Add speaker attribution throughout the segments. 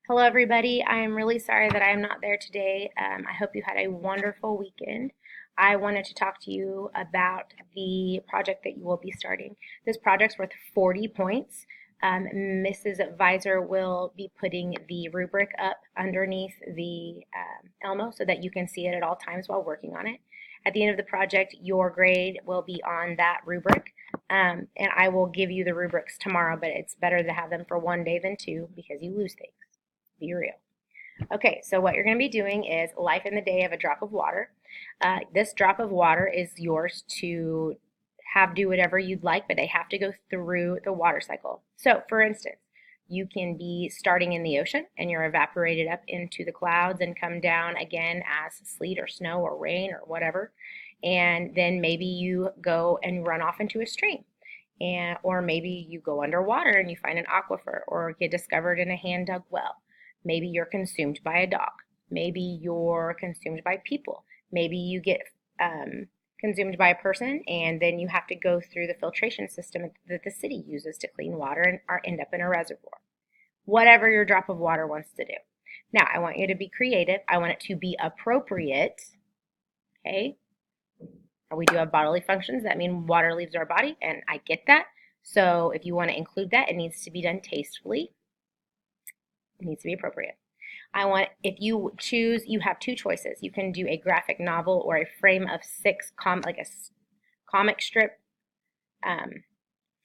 Speaker 1: Hello, everybody. I am really sorry that I am not there today. I hope you had a wonderful weekend. I wanted to talk to you about the project that you will be starting. This project's worth 40 points. Mrs. Visor will be putting the rubric up underneath the Elmo so that you can see it at all times while working on it. At the end of the project, your grade will be on that rubric. And I will give you the rubrics tomorrow, but it's better to have them for one day than two because you lose things. Be real. Okay, so what you're going to be doing is life in the day of a drop of water. This drop of water is yours to do whatever you'd like, but they have to go through the water cycle. So, for instance, you can be starting in the ocean and you're evaporated up into the clouds and come down again as sleet or snow or rain or whatever. And then maybe you go and run off into a stream. Or maybe you go underwater and you find an aquifer or get discovered in a hand dug well. Maybe you're consumed by a dog. Maybe you're consumed by people. Maybe you get consumed by a person and then you have to go through the filtration system that the city uses to clean water and end up in a reservoir. Whatever your drop of water wants to do. Now, I want you to be creative. I want it to be appropriate. Okay? We do have bodily functions that mean water leaves our body, and I get that. So if you want to include that, it needs to be done tastefully. It needs to be appropriate. If you choose, you have two choices. You can do a graphic novel or a frame of six, like a comic strip,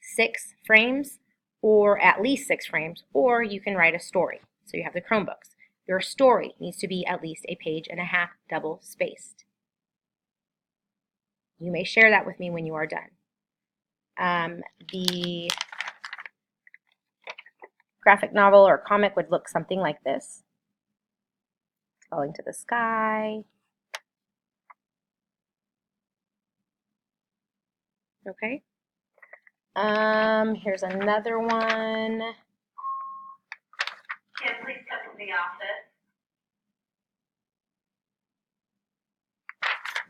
Speaker 1: 6 frames, or at least 6 frames, or you can write a story. So you have the Chromebooks. Your story needs to be at least a page and a half double spaced. You may share that with me when you are done. The graphic novel or comic would look something like this. Falling to the sky. Okay. Here's another one.
Speaker 2: Kim, please come to the office.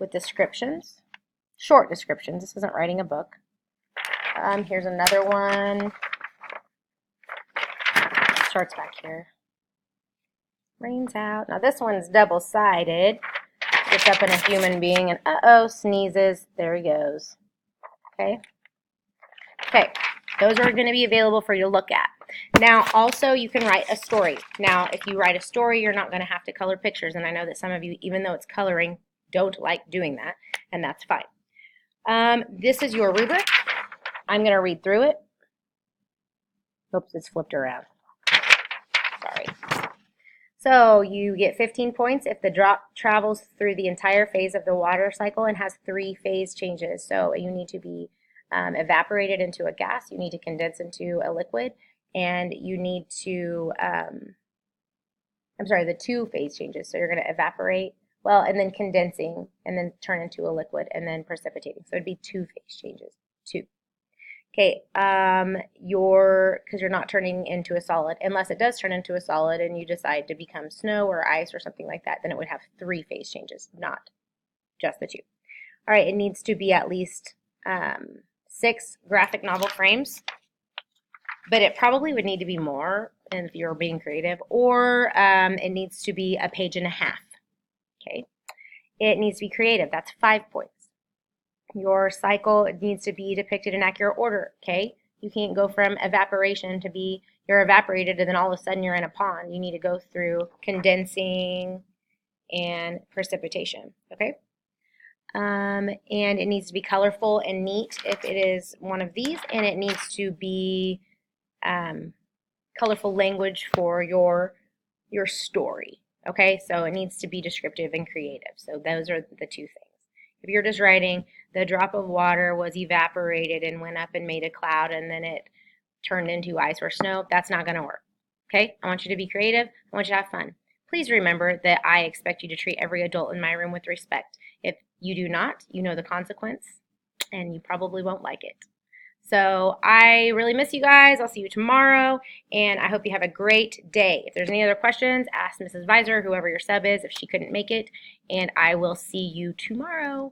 Speaker 1: With descriptions. Short descriptions. This isn't writing a book. Here's another one. It starts back here. Rains out. Now this one's double-sided. Gets up in a human being and uh-oh, sneezes. There he goes. Okay. Okay. Those are going to be available for you to look at. Now, also, you can write a story. Now, if you write a story, you're not going to have to color pictures, and I know that some of you, even though it's coloring, don't like doing that, and that's fine. This is your rubric. I'm going to read through it. Oops, it's flipped around. Sorry. So you get 15 points if the drop travels through the entire phase of the water cycle and has 3 phase changes. So you need to be evaporated into a gas, you need to condense into a liquid, and you need to, the 2 phase changes. So you're going to evaporate, and then condensing, and then turn into a liquid, and then precipitating. So it'd be 2 phase changes. 2. Okay, because you're not turning into a solid. Unless it does turn into a solid and you decide to become snow or ice or something like that, then it would have 3 phase changes, not just the 2. All right, it needs to be at least 6 graphic novel frames, but it probably would need to be more if you're being creative, or it needs to be a page and a half. Okay, it needs to be creative. That's 5 points. Your cycle needs to be depicted in accurate order, okay? You can't go from evaporation to you're evaporated and then all of a sudden you're in a pond. You need to go through condensing and precipitation, okay? And it needs to be colorful and neat if it is one of these, and it needs to be colorful language for your story, okay? So it needs to be descriptive and creative. So those are the 2 things. If you're just writing, the drop of water was evaporated and went up and made a cloud and then it turned into ice or snow, that's not going to work. Okay? I want you to be creative. I want you to have fun. Please remember that I expect you to treat every adult in my room with respect. If you do not, you know the consequence and you probably won't like it. So I really miss you guys. I'll see you tomorrow, and I hope you have a great day. If there's any other questions, ask Mrs. Visor, whoever your sub is, if she couldn't make it, and I will see you tomorrow.